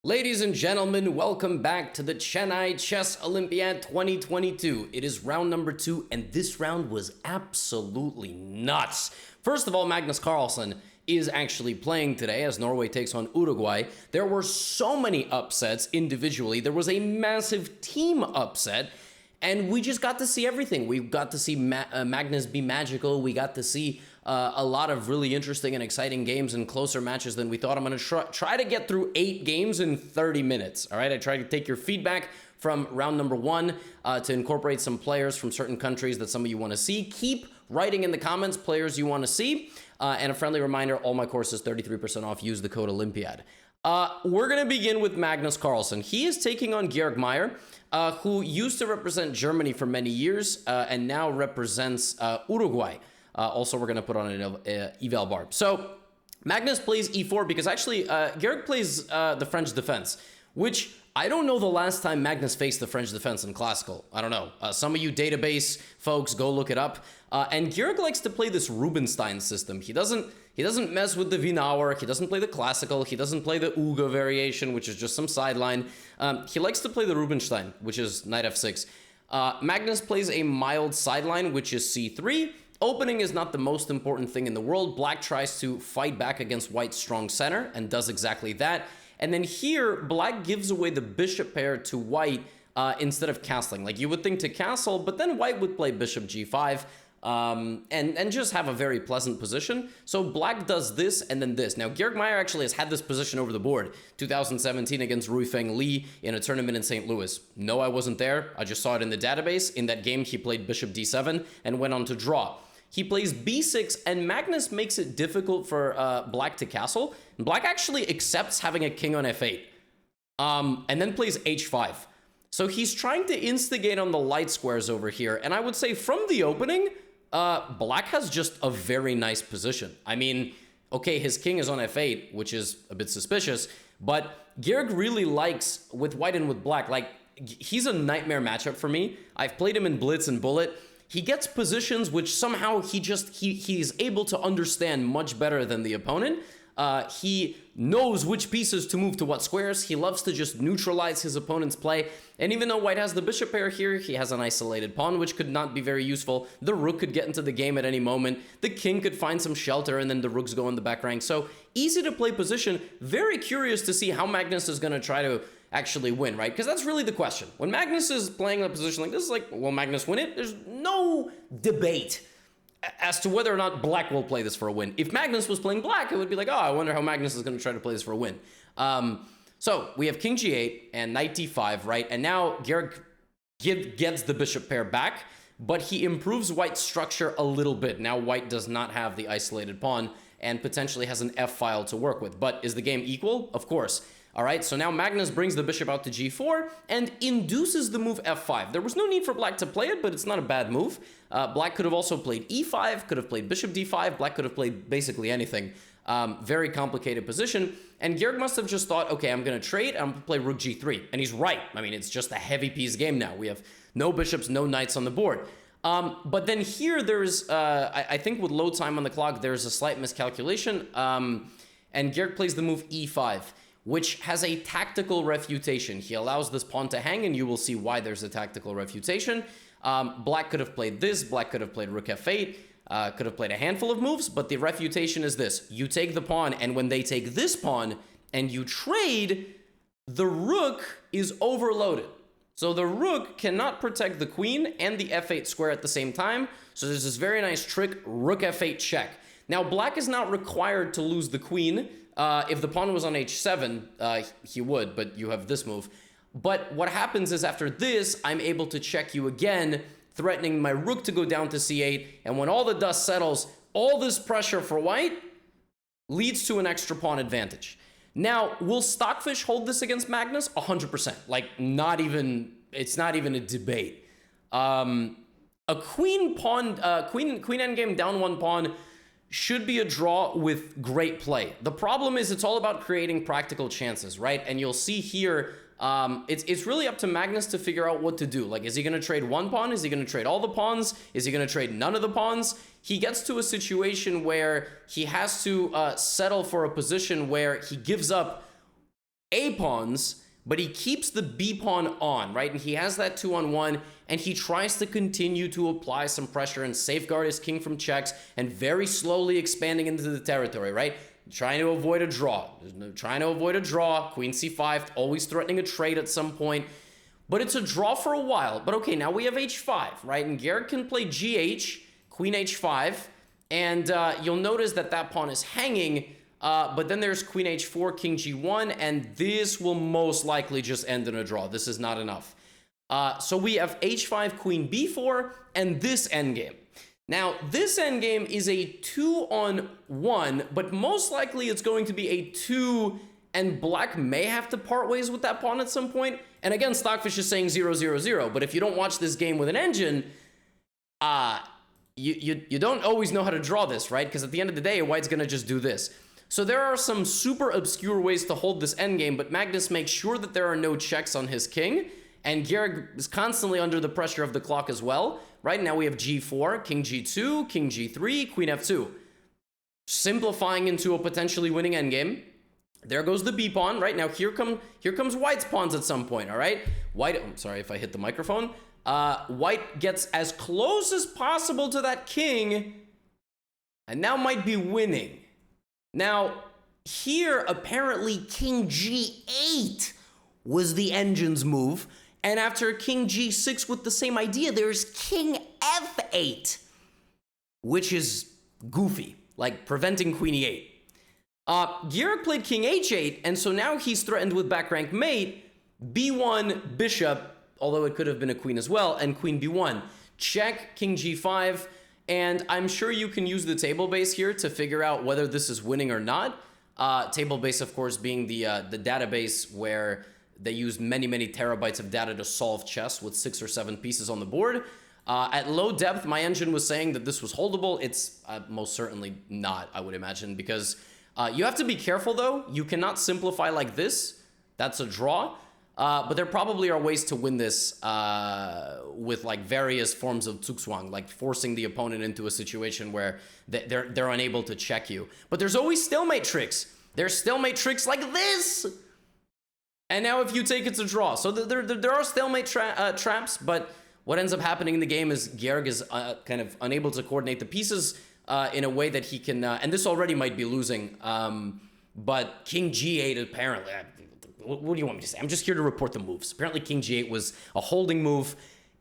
Ladies and gentlemen, welcome back to the Chennai Chess Olympiad 2022. It is round number 2, and this round was absolutely nuts. First of all, Magnus Carlsen is actually playing today as Norway takes on Uruguay. There were so many upsets individually. There was a massive team upset, and we just got to see everything. We got to see Magnus be magical. We got to see a lot of really interesting and exciting games and closer matches than we thought. I'm going to try to get through 8 games in 30 minutes. All right, I tried to take your feedback from round number 1 to incorporate some players from certain countries that some of you want to see. Keep writing in the comments players you want to see. And a friendly reminder, all my courses 33% off. Use the code Olympiad. We're going to begin with Magnus Carlsen. He is taking on Georg Meyer, who used to represent Germany for many years and now represents Uruguay. Also, we're going to put on an eval bar. So Magnus plays e4 because actually Georg plays the French defense, which I don't know the last time Magnus faced the French defense in classical. I don't know. Some of you database folks, go look it up. And Georg likes to play this Rubinstein system. He doesn't mess with the Wiener. He doesn't play the classical. He doesn't play the Ugo variation, which is just some sideline. He likes to play the Rubinstein, which is knight f6. Magnus plays a mild sideline, which is c3. Opening is not the most important thing in the world. Black tries to fight back against White's strong center and does exactly that. And then here, Black gives away the bishop pair to White instead of castling. Like you would think to castle, but then White would play bishop g5 and just have a very pleasant position. So Black does this and then this. Now, Georg Meyer actually has had this position over the board. 2017 against Ruifeng Li in a tournament in St. Louis. No, I wasn't there. I just saw it in the database. In that game, he played bishop d7 and went on to draw. He plays b6, and Magnus makes it difficult for Black to castle. And Black actually accepts having a king on f8, and then plays h5. So he's trying to instigate on the light squares over here, and I would say from the opening, Black has just a very nice position. I mean, okay, his king is on f8, which is a bit suspicious, but Georg really likes, with White and with Black, like, he's a nightmare matchup for me. I've played him in Blitz and Bullet. He gets positions which somehow he's able to understand much better than the opponent. He knows which pieces to move to what squares. He loves to just neutralize his opponent's play. And even though White has the bishop pair here, he has an isolated pawn, which could not be very useful. The rook could get into the game at any moment. The king could find some shelter, and then the rooks go in the back rank. So easy to play position. Very curious to see how Magnus is going to try to actually win, right? Because that's really the question. When Magnus is playing a position like this, it's like, will Magnus win it? There's no debate as to whether or not Black will play this for a win. If Magnus was playing Black, it would be like, oh, I wonder how Magnus is going to try to play this for a win. So we have king g8 and knight d5, right? And now Georg gets the bishop pair back, but he improves White's structure a little bit. Now White does not have the isolated pawn and potentially has an f-file to work with. But is the game equal? Of course. All right, so now Magnus brings the bishop out to g4 and induces the move f5. There was no need for Black to play it, but it's not a bad move. Black could have also played e5, could have played bishop d5. Black could have played basically anything. Very complicated position. And Georg must have just thought, okay, I'm going to trade, I'm going to play rook g3. And he's right. I mean, it's just a heavy piece game now. We have no bishops, no knights on the board. But then here there's, I think with load time on the clock, there's a slight miscalculation. And Georg plays the move e5, which has a tactical refutation. He allows this pawn to hang, and you will see why there's a tactical refutation. Black could have played this. Black could have played rook f8. Could have played a handful of moves, but the refutation is this. You take the pawn, and when they take this pawn and you trade, the rook is overloaded. So the rook cannot protect the queen and the f8 square at the same time. So there's this very nice trick, rook f8 check. Now, Black is not required to lose the queen. If the pawn was on h7, he would, but you have this move. But what happens is after this, I'm able to check you again, threatening my rook to go down to c8. And when all the dust settles, all this pressure for White leads to an extra pawn advantage. Now, will Stockfish hold this against Magnus? 100%. Like, it's not even a debate. A queen endgame down one pawn should be a draw with great play. The problem is it's all about creating practical chances, right? And you'll see here, it's really up to Magnus to figure out what to do. Like, is he going to trade one pawn? Is he going to trade all the pawns? Is he going to trade none of the pawns? He gets to a situation where he has to settle for a position where he gives up A pawns, but he keeps the B pawn on, right? And he has that 2-on-1, and he tries to continue to apply some pressure and safeguard his king from checks and very slowly expanding into the territory, right? Trying to avoid a draw. Queen c5, always threatening a trade at some point. But it's a draw for a while. But okay, now we have h5, right? And Garrett can play gh, queen h5, and you'll notice that that pawn is hanging. But then there's queen h4, king g1, and this will most likely just end in a draw. This is not enough. So we have h5, queen b4, and this endgame. Now, this endgame is a 2-on-1, but most likely it's going to be a 2, and black may have to part ways with that pawn at some point. And again, Stockfish is saying 0-0-0, but if you don't watch this game with an engine, you don't always know how to draw this, right? Because at the end of the day, white's gonna just do this. So there are some super obscure ways to hold this endgame, but Magnus makes sure that there are no checks on his king, and Garrett is constantly under the pressure of the clock as well. Right now we have g4, king g2, king g3, queen f2. Simplifying into a potentially winning endgame. There goes the b pawn. Right now here comes white's pawns at some point, all right? White, I'm sorry if I hit the microphone. White gets as close as possible to that king, and now might be winning. Now, here, apparently, king g8 was the engine's move. And after king g6 with the same idea, there's king f8, which is goofy, like preventing queen e8. Garrett played king h8, and so now he's threatened with back rank mate, b1, bishop, although it could have been a queen as well, and queen b1. Check, king g5. And I'm sure you can use the table base here to figure out whether this is winning or not. Table base, of course, being the database where they use many terabytes of data to solve chess with 6 or 7 pieces on the board. At low depth, my engine was saying that this was holdable. It's most certainly not, I would imagine, because you have to be careful, though. You cannot simplify like this. That's a draw. But there probably are ways to win this with like various forms of zugzwang, like forcing the opponent into a situation where they're unable to check you. But there's always stalemate tricks. There's stalemate tricks like this. And now if you take, it's a draw. So there are stalemate traps, but what ends up happening in the game is Georg is kind of unable to coordinate the pieces in a way that he can, and this already might be losing, but king g8 apparently, what do you want me to say? I'm just here to report the moves. Apparently king g8 was a holding move.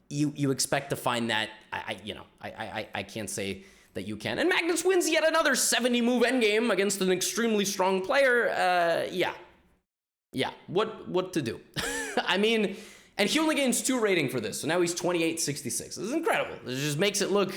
You expect to find that, I can't say that you can. And Magnus wins yet another 70 move endgame against an extremely strong player. Yeah, what to do? I mean, and he only gains 2 rating for this, so now he's 28-66. This is incredible. It just makes it look,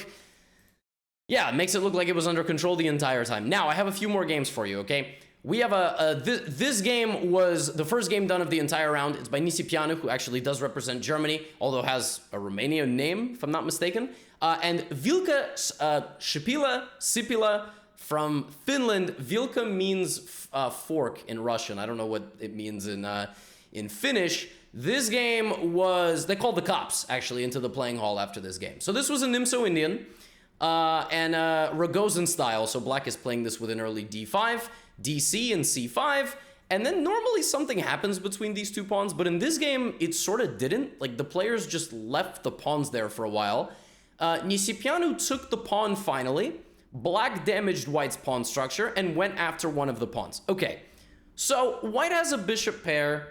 yeah, it makes it look like it was under control the entire time. Now, I have a few more games for you, okay? We have this game was the first game done of the entire round. It's by Nisipianu, who actually does represent Germany, although has a Romanian name, if I'm not mistaken. And Vilka Sipila from Finland. Vilka means fork in Russian. I don't know what it means in Finnish. This game was, they called the cops, actually, into the playing hall after this game. So this was a Nimso Indian and Rogozin style. So black is playing this with an early d5, dc, and c5. And then normally something happens between these two pawns. But in this game, it sort of didn't. Like, the players just left the pawns there for a while. Nisipianu took the pawn finally. Black damaged white's pawn structure and went after one of the pawns. Okay, so white has a bishop pair,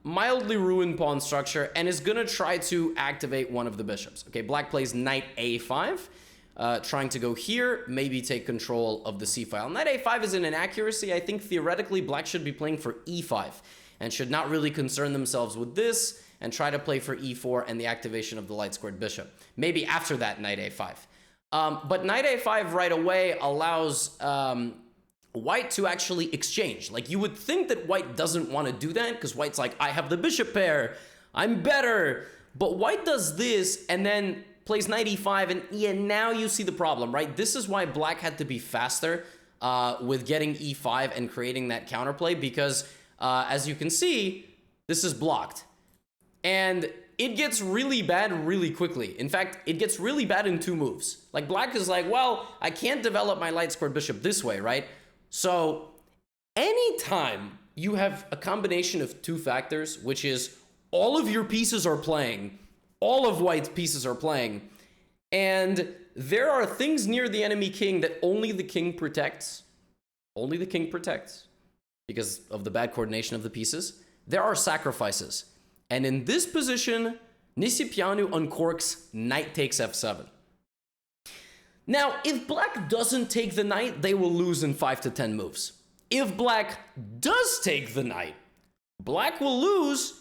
mildly ruined pawn structure, and is gonna try to activate one of the bishops. Okay, black plays knight a5, trying to go here, maybe take control of the c file. Knight a5 is an inaccuracy. I think theoretically black should be playing for e5 and should not really concern themselves with this and try to play for e4 and the activation of the light squared bishop. Maybe after that, knight a5. But knight a5 right away allows white to actually exchange. Like, you would think that white doesn't want to do that because white's like, I have the bishop pair, I'm better. But white does this and then plays knight e5, and yeah, now you see the problem, right? This is why black had to be faster with getting e5 and creating that counterplay, because as you can see, this is blocked. And it gets really bad really quickly. In fact, it gets really bad in 2 moves. Like, black is like, well, I can't develop my light squared bishop this way, right? So anytime you have a combination of two factors, which is all of your pieces are playing, all of white's pieces are playing, and there are things near the enemy king that only the king protects. Only the king protects because of the bad coordination of the pieces. There are sacrifices. And in this position, Nisipianu uncorks knight takes f7. Now, if black doesn't take the knight, they will lose in 5 to 10 moves. If black does take the knight, black will lose.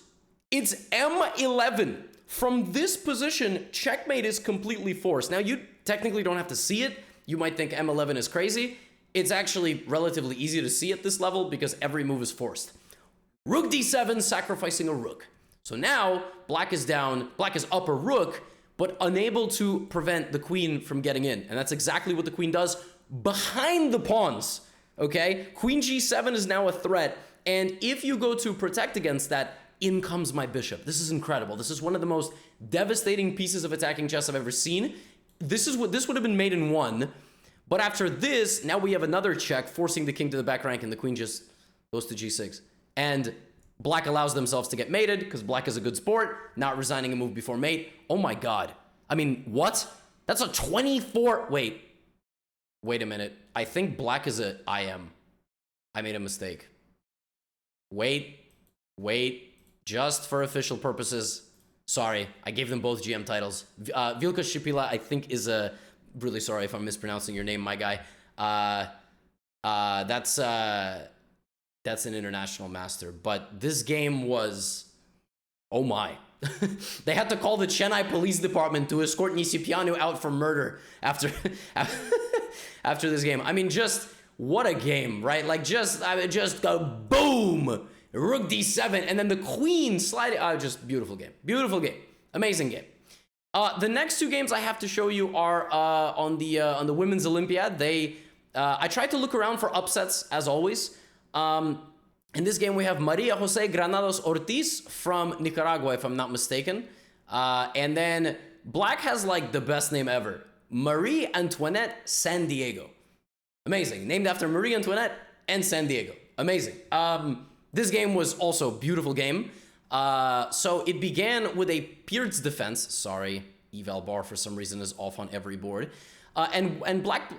It's m11. From this position, checkmate is completely forced. Now, you technically don't have to see it. You might think m11 is crazy. It's actually relatively easy to see at this level because every move is forced. Rook d7, sacrificing a rook. So now, black is down, black is up a rook, but unable to prevent the queen from getting in. And that's exactly what the queen does behind the pawns, okay? Queen g7 is now a threat, and if you go to protect against that, in comes my bishop. This is incredible. This is one of the most devastating pieces of attacking chess I've ever seen. This would have been made in 1, but after this, now we have another check, forcing the king to the back rank, and the queen just goes to g6. And black allows themselves to get mated, because black is a good sport, not resigning a move before mate. Oh my god. I mean, what? That's a 24... Wait a minute. I think black is a IM. I made a mistake. Wait. Just for official purposes. Sorry, I gave them both GM titles. Vilka Shipila, I think, is a... Really sorry if I'm mispronouncing your name, my guy. That's an international master. But this game was... Oh my. They had to call the Chennai Police Department to escort Nisipianu out for murder after this game. I mean, just... What a game, right? Like, just go boom! Rook d7, and then the queen sliding. Just beautiful game. Beautiful game. Amazing game. The next two games I have to show you are on the Women's Olympiad. I tried to look around for upsets, as always. In this game, we have Maria Jose Granados Ortiz from Nicaragua, if I'm not mistaken. And then black has, like, the best name ever. Marie Antoinette San Diego. Amazing. Named after Marie Antoinette and San Diego. Amazing. This game was also a beautiful game. So it began with a Peer's defense. Sorry, eval bar for some reason is off on every board. And black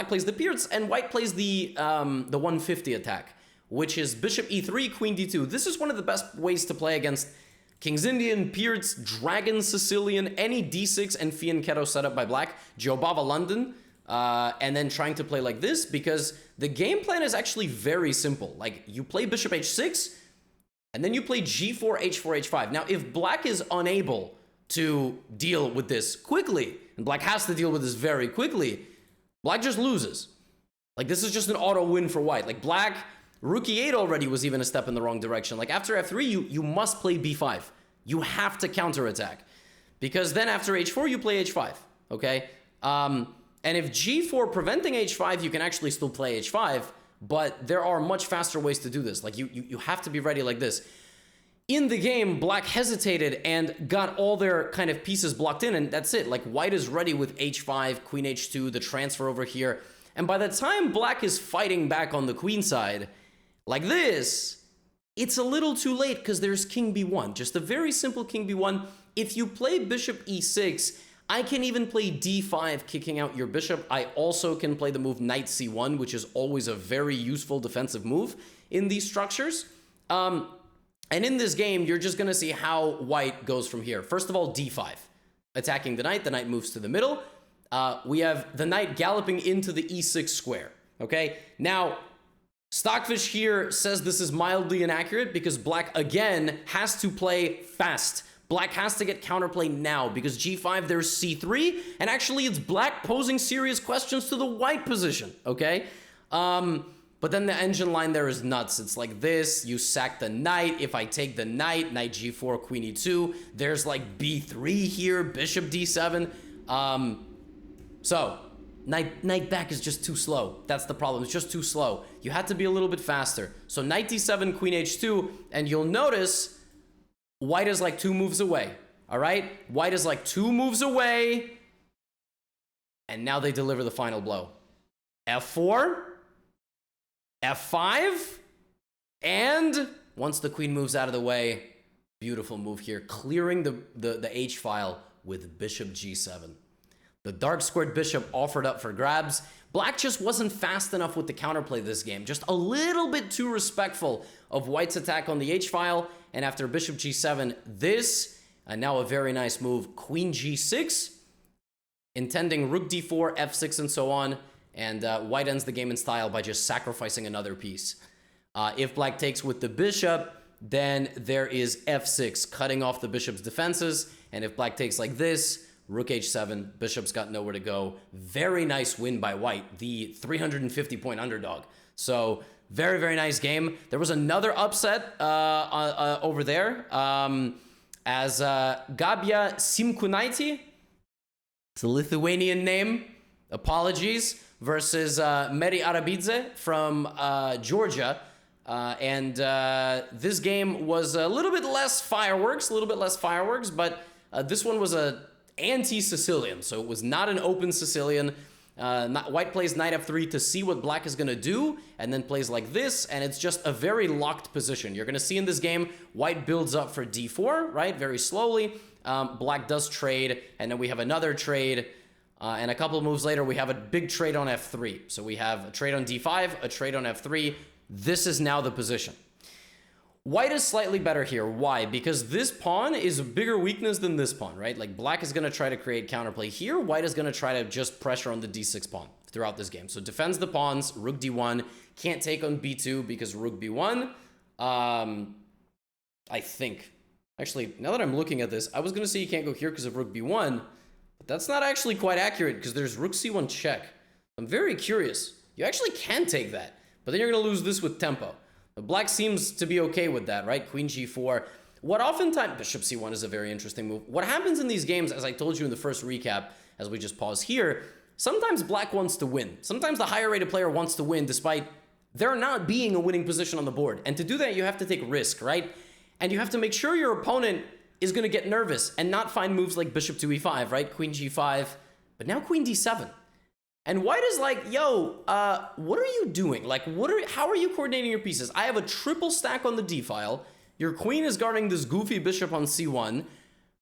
plays the Peer's, and white plays the 150 attack, which is bishop e3, queen d2. This is one of the best ways to play against King's Indian, Peer's, Dragon Sicilian, any d6 and fianchetto setup by black, Jobava London. And then trying to play like this, because the game plan is actually very simple. Like, you play bishop h6, and then you play g4, h4, h5. Now, if black is unable to deal with this quickly, and black has to deal with this very quickly, black just loses. Like, this is just an auto win for white. Like, black, rook e8 already was even a step in the wrong direction. Like, after f3, you must play b5. You have to counterattack. Because then after h4, you play h5, okay? And if g4 preventing h5, you can actually still play h5, but there are much faster ways to do this. Like, you have to be ready like this. In the game, black hesitated and got all their kind of pieces blocked in, and that's it. Like, white is ready with h5, queen h2, the transfer over here. And by the time black is fighting back on the queen side, like this, it's a little too late because there's king b1. Just a very simple king b1. If you play bishop e6, I can even play d5, kicking out your bishop. I also can play the move knight c1, which is always a very useful defensive move in these structures. And in this game, you're just going to see how white goes from here. First of all, d5. Attacking the knight moves to the middle. We have the knight galloping into the e6 square, okay? Now, Stockfish here says this is mildly inaccurate because black, again, has to play fast. Black has to get counterplay now because g5, there's c3, and actually it's black posing serious questions to the white position, okay? But then the engine line there is nuts. It's like this, you sack the knight. If I take the knight g4, queen e2, there's like b3 here, bishop d7. So, knight back is just too slow. That's the problem, it's just too slow. You had to be a little bit faster. So knight d7, queen h2, and you'll notice white is like 2 moves away, all right? White is like 2 moves away, and now they deliver the final blow. f4, f5, And once the queen moves out of the way, beautiful move here, clearing the H file with bishop g7. The dark squared bishop offered up for grabs. Black just wasn't fast enough with the counterplay this game. Just a little bit too respectful of white's attack on the H file. And after bishop g7, this, and now a very nice move, queen g6, intending rook d4, f6, and so on. And white ends the game in style by just sacrificing another piece. If black takes with the bishop, then there is f6, cutting off the bishop's defenses. And if black takes like this, rook h7, bishop's got nowhere to go. Very nice win by white, the 350-point underdog. So very, very nice game. There was another upset over there as Gabija Simkunaitė, it's a Lithuanian name, apologies, versus Meri Arabidze from Georgia. This game was a little bit less fireworks, but this one was a anti-Sicilian, so it was not an open Sicilian. White plays knight f3 to see what black is going to do, and then plays like this, and it's just a very locked position. You're going to see in this game, white builds up for d4, right, very slowly. Black does trade, and then we have another trade, and a couple of moves later, we have a big trade on f3. So we have a trade on d5, a trade on f3. This is now the position. White is slightly better here. Why? Because this pawn is a bigger weakness than this pawn, right? Like black is going to try to create counterplay here. White is going to try to just pressure on the d6 pawn throughout this game. So defends the pawns, rook d1, can't take on b2 because rook b1. I think. Actually, now that I'm looking at this, I was going to say you can't go here because of rook b1, but that's not actually quite accurate because there's rook c1 check. I'm very curious. You actually can take that, but then you're going to lose this with tempo. Black seems to be okay with that, right? Queen g4. What oftentimes... Bishop c1 is a very interesting move. What happens in these games, as I told you in the first recap, as we just pause here, sometimes black wants to win. Sometimes the higher rated player wants to win despite there not being a winning position on the board. And to do that, you have to take risk, right? And you have to make sure your opponent is going to get nervous and not find moves like bishop to e5, right? Queen g5, but now queen d7. And white is like, yo, what are you doing? Like, how are you coordinating your pieces? I have a triple stack on the d file. Your queen is guarding this goofy bishop on c1.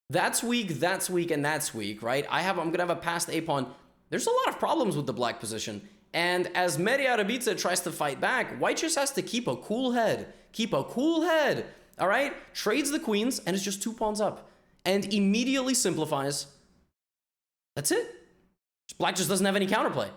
That's weak, and that's weak, right? I'm going to have a passed a pawn. There's a lot of problems with the black position. And as Meri Arabidze tries to fight back, white just has to keep a cool head. All right? Trades the queens, and it's just 2 pawns up. And immediately simplifies. That's it. Black just doesn't have any counterplay.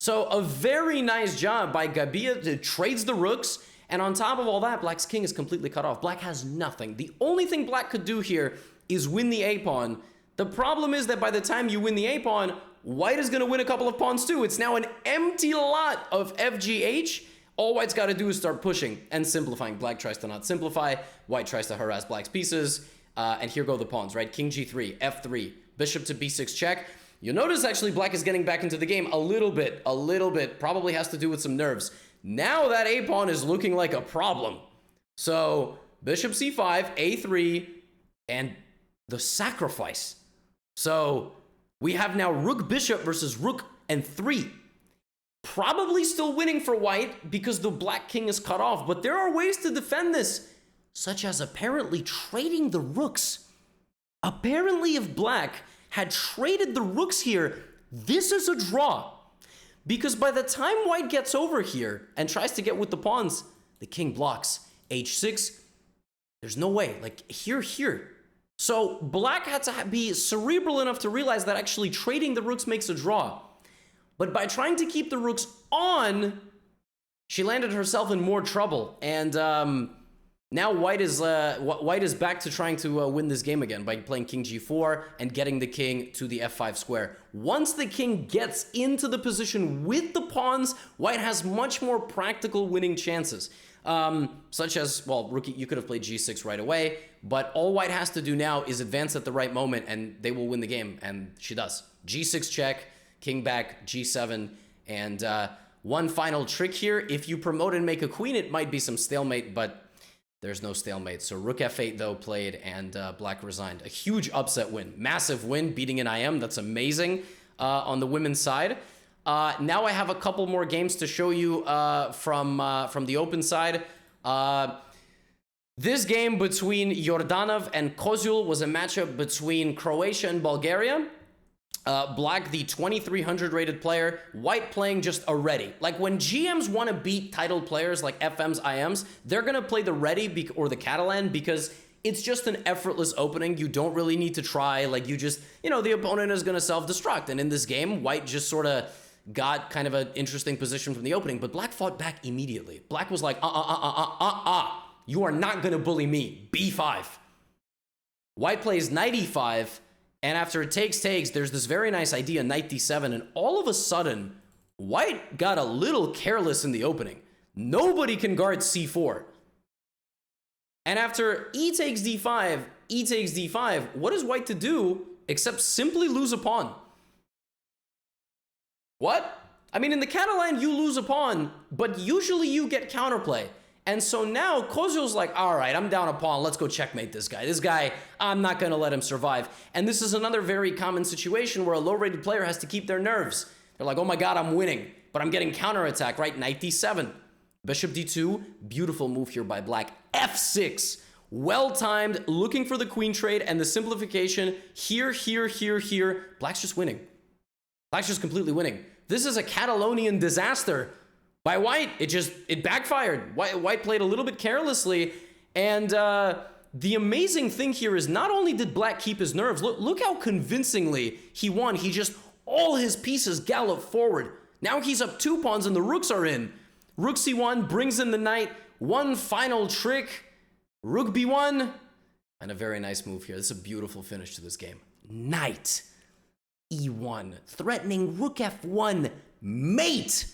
So a very nice job by Gabija to trades the rooks, and on top of all that, black's king is completely cut off. Black has nothing. The only thing black could do here is win the a-pawn. The problem is that by the time you win the a-pawn, white is going to win a couple of pawns too. It's now an empty lot of FGH. All white's got to do is start pushing and simplifying. Black tries to not simplify. White tries to harass black's pieces. And here go the pawns, right? King g3, f3, bishop to b6 check. You'll notice actually black is getting back into the game a little bit, probably has to do with some nerves. Now that a-pawn is looking like a problem. So bishop c5, a3, and the sacrifice. So we have now rook bishop versus rook and 3. Probably still winning for white because the black king is cut off, but there are ways to defend this, such as apparently trading the rooks. Apparently if black had traded the rooks here, this is a draw. Because by the time white gets over here and tries to get with the pawns, the king blocks. h6, there's no way. Like, here. So black had to be cerebral enough to realize that actually trading the rooks makes a draw. But by trying to keep the rooks on, she landed herself in more trouble. And now white is back to trying to win this game again by playing king g4 and getting the king to the f5 square. Once the king gets into the position with the pawns, white has much more practical winning chances. Such as, well, rookie, you could have played g6 right away, but all white has to do now is advance at the right moment and they will win the game, and she does. g6 check, king back, g7, and one final trick here. If you promote and make a queen, it might be some stalemate, but there's no stalemate. So rook f8, though, played, and black resigned. A huge upset win. Massive win, beating an IM. That's amazing on the women's side. Now I have a couple more games to show you from the open side. This game between Yordanov and Kozul was a matchup between Croatia and Bulgaria. Black, the 2300 rated player, white playing just a ready. Like when GMs want to beat titled players like FMs, IMs, they're going to play the ready or the Catalan because it's just an effortless opening. You don't really need to try. Like you just, the opponent is going to self-destruct. And in this game, white just sort of got kind of an interesting position from the opening, but black fought back immediately. Black was like, you are not going to bully me. B5. White plays knight e5. And after it takes, there's this very nice idea, knight d7, and all of a sudden, white got a little careless in the opening. Nobody can guard c4. And after e takes d5, what is white to do except simply lose a pawn? What? I mean, in the Catalan, you lose a pawn, but usually you get counterplay. And so now Kozul's like, all right, I'm down a pawn. Let's go checkmate this guy. This guy, I'm not going to let him survive. And this is another very common situation where a low-rated player has to keep their nerves. They're like, oh my God, I'm winning, but I'm getting counterattack, right? Knight d7, bishop d2, beautiful move here by black. f6, well-timed, looking for the queen trade and the simplification. Here. Black's just winning. Black's just completely winning. This is a Catalonian disaster. By white, it backfired. White played a little bit carelessly, and the amazing thing here is not only did black keep his nerves, look how convincingly he won. All his pieces gallop forward. Now he's up 2 pawns and the rooks are in. Rook c1 brings in the knight. One final trick. Rook b1. And a very nice move here. This is a beautiful finish to this game. Knight e1, threatening rook f1, mate.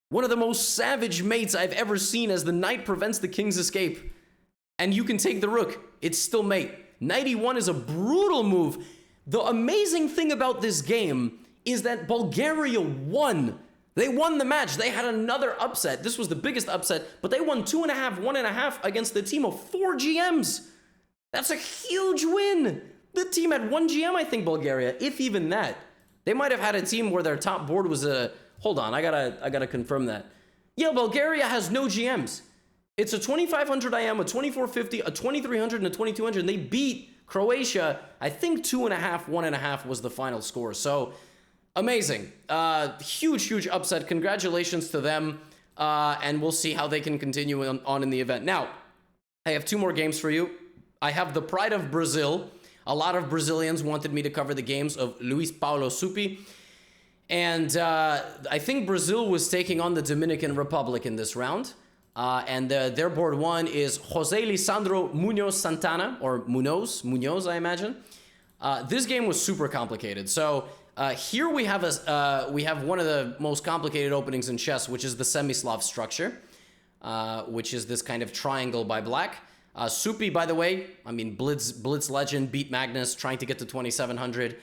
One of the most savage mates I've ever seen as the knight prevents the king's escape. And you can take the rook. It's still mate. Knight e1 is a brutal move. The amazing thing about this game is that Bulgaria won. They won the match. They had another upset. This was the biggest upset, but they won 2.5, 1.5 against the team of 4 GMs. That's a huge win. The team had 1 GM, I think, Bulgaria, if even that. They might have had a team where their top board was a... Hold on, I gotta confirm that. Yeah, Bulgaria has no GMs. It's a 2500 IM, a 2450, a 2300, and a 2200. And they beat Croatia. I think 2.5, 1.5 was the final score. So amazing. Huge upset. Congratulations to them. And we'll see how they can continue on in the event. Now, I have 2 more games for you. I have the pride of Brazil. A lot of Brazilians wanted me to cover the games of Luis Paulo SUPI. And I think Brazil was taking on the Dominican Republic in this round. And their board 1 is José Lisandro Munoz Santana, or Munoz, I imagine. This game was super complicated. So here we have one of the most complicated openings in chess, which is the Semislav structure, which is this kind of triangle by black. SUPI, by the way, I mean, Blitz legend, beat Magnus, trying to get to 2700.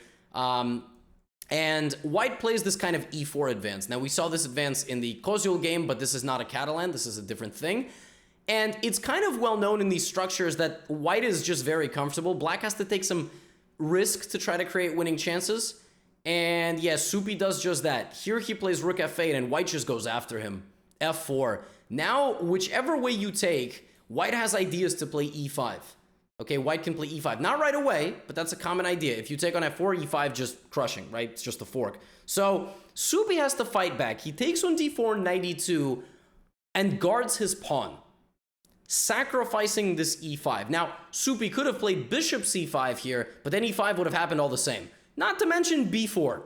And white plays this kind of e4 advance. Now, we saw this advance in the Kozul game, but this is not a Catalan. This is a different thing. And it's kind of well known in these structures that white is just very comfortable. Black has to take some risk to try to create winning chances. And yeah, SUPI does just that. Here he plays rook f8, and white just goes after him. f4. Now, whichever way you take, white has ideas to play e5. Okay, white can play e5. Not right away, but that's a common idea. If you take on f4, e5 just crushing, right? It's just a fork. So SUPI has to fight back. He takes on d4, knight e2, and guards his pawn, sacrificing this e5. Now, SUPI could have played bishop c5 here, but then e5 would have happened all the same. Not to mention b4.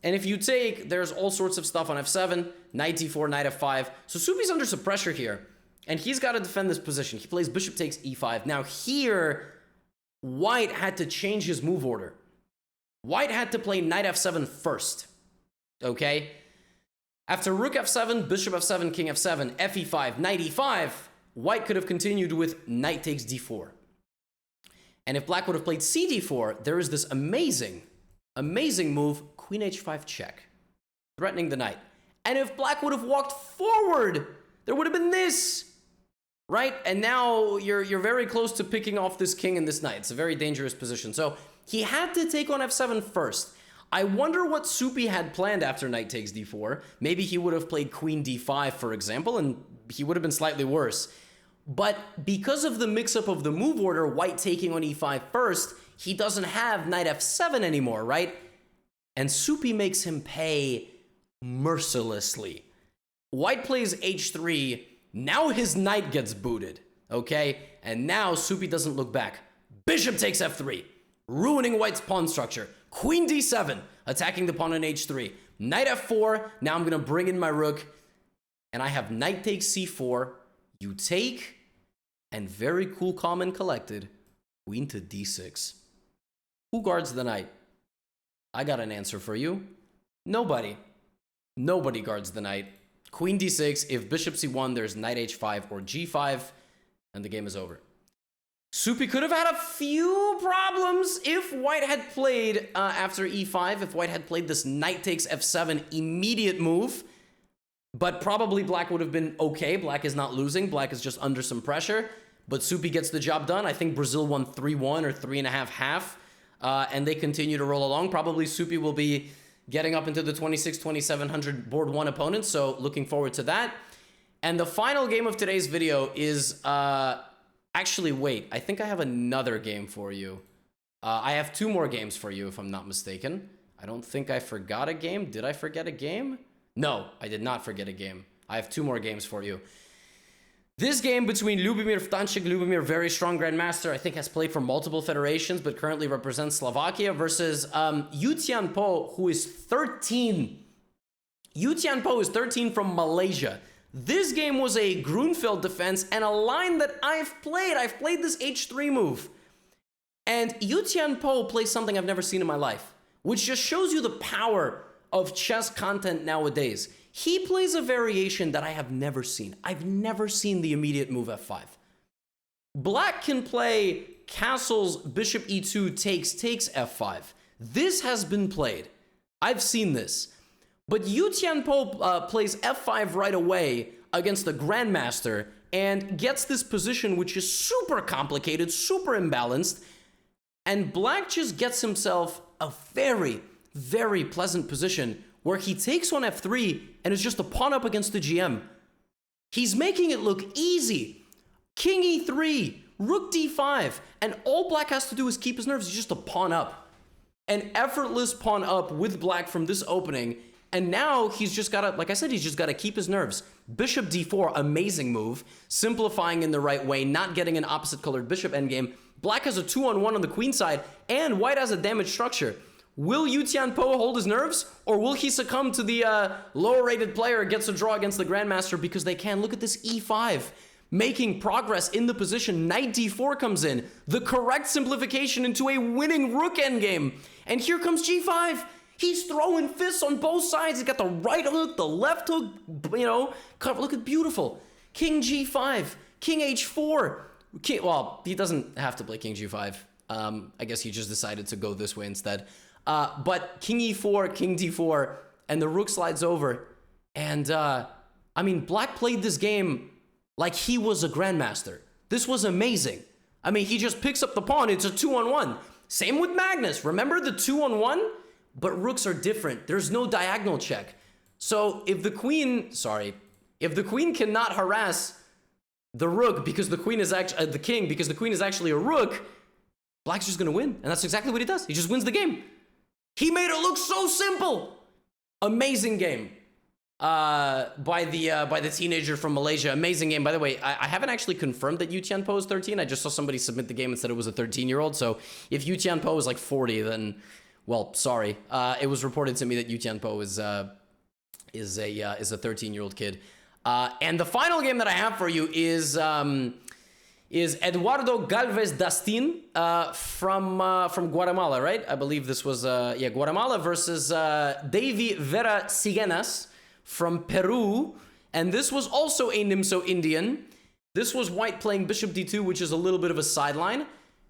And if you take, there's all sorts of stuff on f7, knight d4, knight f5. So SUPI's under some pressure here. And he's got to defend this position. He plays bishop takes e5. Now here, white had to change his move order. White had to play knight f7 first. Okay? After rook f7, bishop f7, king f7, fe5, knight e5, white could have continued with knight takes d4. And if black would have played cd4, there is this amazing move, queen h5 check, threatening the knight. And if black would have walked forward, there would have been this. Right? And now you're very close to picking off this king and this knight. It's a very dangerous position. So he had to take on f7 first. I wonder what SUPI had planned after knight takes d4. Maybe he would have played queen d5, for example, and he would have been slightly worse. But because of the mix-up of the move order, white taking on e5 first, he doesn't have knight f7 anymore, right? And SUPI makes him pay mercilessly. White plays h3, now his knight gets booted, okay? And now SUPI doesn't look back. Bishop takes f3, ruining white's pawn structure. Queen d7, attacking the pawn on h3. Knight f4, now I'm gonna bring in my rook, and I have knight takes c4, you take, and very cool, calm, and collected, queen to d6. Who guards the knight? I got an answer for you. Nobody. Nobody guards the knight. Queen d6, if bishop c1, there's knight h5 or g5, and the game is over. SUPI could have had a few problems if white had played after e5, if white had played this knight takes f7 immediate move, but probably black would have been okay. Black is not losing. Black is just under some pressure, but SUPI gets the job done. I think Brazil won 3-1 or 3.5, and they continue to roll along. Probably SUPI will be getting up into the 26-2700 board one opponents, so looking forward to that. And the final game of today's video is... Actually, wait, I think I have another game for you. I have 2 more games for you, if I'm not mistaken. I don't think I forgot a game. Did I forget a game? No, I did not forget a game. I have 2 more games for you. This game between Lubomir Vtanchik, Lubomir, very strong grandmaster, I think has played for multiple federations, but currently represents Slovakia, versus Yu Tianpo, who is 13. Yu Tianpo is 13 from Malaysia. This game was a Grunfeld defense and a line that I've played. I've played this h3 move. And Yu Tianpo plays something I've never seen in my life, which just shows you the power of chess content nowadays. He plays a variation that I have never seen. I've never seen the immediate move f5. Black can play castles, bishop e2 takes f5. This has been played. I've seen this. But Yu Tianpo plays f5 right away against the grandmaster and gets this position which is super complicated, super imbalanced, and black just gets himself a very, very pleasant position where he takes on f3 and is just a pawn up against the GM. He's making it look easy. King e3, rook d5, and all black has to do is keep his nerves. He's just a pawn up. An effortless pawn up with black from this opening. And now he's just got to, like I said, he's just got to keep his nerves. Bishop d4, amazing move. Simplifying in the right way, not getting an opposite colored bishop endgame. Black has a 2-on-1 on the queen side, and white has a damaged structure. Will Yu Tianpo hold his nerves, or will he succumb to the lower rated player and gets a draw against the grandmaster because they can? Look at this e5. Making progress in the position. Knight d4 comes in. The correct simplification into a winning rook endgame. And here comes g5. He's throwing fists on both sides. He's got the right hook, the left hook, you know. Look at beautiful. King g5, king h4. Well, he doesn't have to play king g5. I guess he just decided to go this way instead. But king e4, king d4, and the rook slides over. And, I mean, black played this game like he was a grandmaster. This was amazing. I mean, he just picks up the pawn. It's a 2-on-1. Same with Magnus. Remember the 2-on-1? But rooks are different. There's no diagonal check. So if the queen, if the queen cannot harass the rook because the queen is actually, the king, because the queen is actually a rook, black's just gonna win. And that's exactly what he does. He just wins the game. He made it look so simple. Amazing game by the teenager from Malaysia. Amazing game. By the way, I haven't actually confirmed that Yu Tianpo is 13. I just saw somebody submit the game and said it was a 13-year-old. So if Yu Tianpo is like 40, then... well, sorry. It was reported to me that Yu Tianpo is a 13-year-old kid. And the final game that I have for you is Eduardo Galvez Dastin from Guatemala, right? I believe this was Guatemala versus Davy Vera Sigenas from Peru, and this was also a Nimso Indian. This was white playing bishop d2, which is a little bit of a sideline,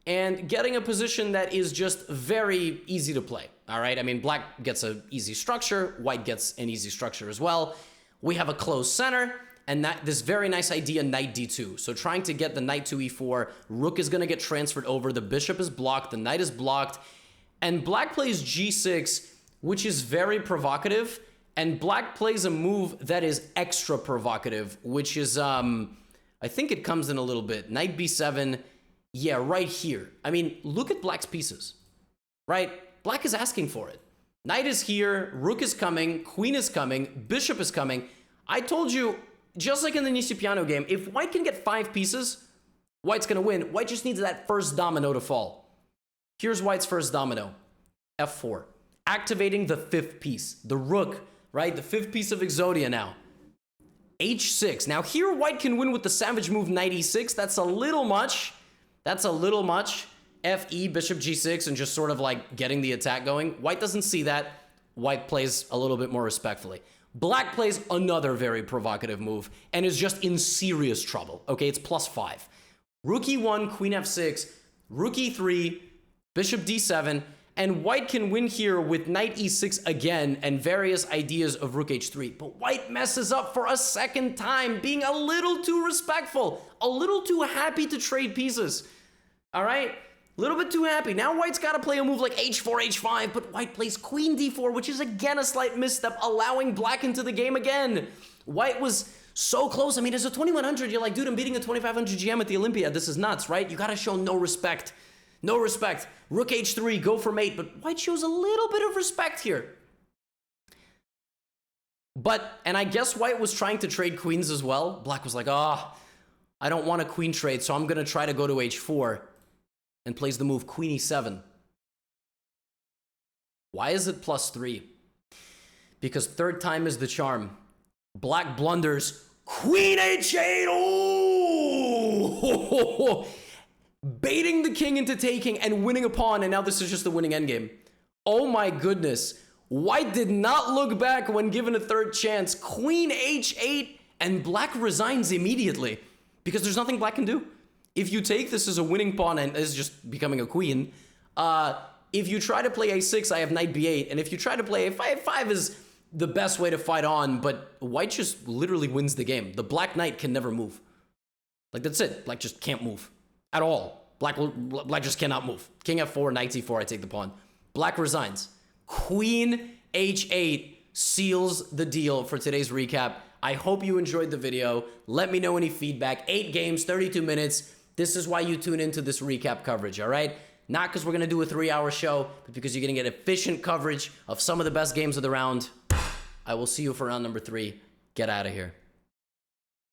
and getting a position that is just very easy to play, all right? I mean, black gets an easy structure, white gets an easy structure as well. We have a closed center, and this very nice idea, knight d2. So trying to get the knight to e4, rook is gonna get transferred over, the bishop is blocked, the knight is blocked, and black plays g6, which is very provocative, and black plays a move that is extra provocative, which is, I think it comes in a little bit. Knight b7, yeah, right here. I mean, look at black's pieces, right? Black is asking for it. Knight is here, rook is coming, queen is coming, bishop is coming. I told you, just like in the Nishipyano game, if white can get 5 pieces, white's gonna win. White just needs that first domino to fall. Here's white's first domino, f4. Activating the 5th piece, the rook, right? The 5th piece of Exodia now. h6. Now here white can win with the savage move knight e6. That's a little much. That's a little much. Fe, bishop g6, and just sort of like getting the attack going. White doesn't see that. White plays a little bit more respectfully. Black plays another very provocative move and is just in serious trouble. Okay, it's +5. Rook e1, queen f6, rook e3, bishop d7, and white can win here with knight e6 again and various ideas of rook h3. But white messes up for a second time, being a little too respectful, a little too happy to trade pieces. All right? A little bit too happy. Now white's got to play a move like h4, h5, but white plays queen d4, which is again a slight misstep, allowing black into the game again. White was so close. I mean, as a 2100, you're like, dude, I'm beating a 2500 GM at the Olympiad. This is nuts, right? You got to show no respect. No respect. Rook h3, go for mate, but white shows a little bit of respect here. But, and I guess white was trying to trade queens as well. Black was like, I don't want a queen trade, so I'm going to try to go to h4. And plays the move queen e7. Why is it +3? Because third time is the charm. Black blunders queen h8. Oh! Baiting the king into taking and winning a pawn, and now this is just the winning endgame. Oh my goodness. White did not look back when given a third chance. Queen h8, and black resigns immediately because there's nothing black can do. If you take this as a winning pawn and this is just becoming a queen, if you try to play a6, I have knight b8, and if you try to play a5, a5 is the best way to fight on, but white just literally wins the game. The black knight can never move. Like, that's it. Black just can't move at all. Black just cannot move. King f4, knight c4, I take the pawn. Black resigns. Queen h8 seals the deal for today's recap. I hope you enjoyed the video. Let me know any feedback. 8 games, 32 minutes. This is why you tune into this recap coverage, all right? Not because we're going to do a 3-hour show, but because you're going to get efficient coverage of some of the best games of the round. I will see you for round number 3. Get out of here.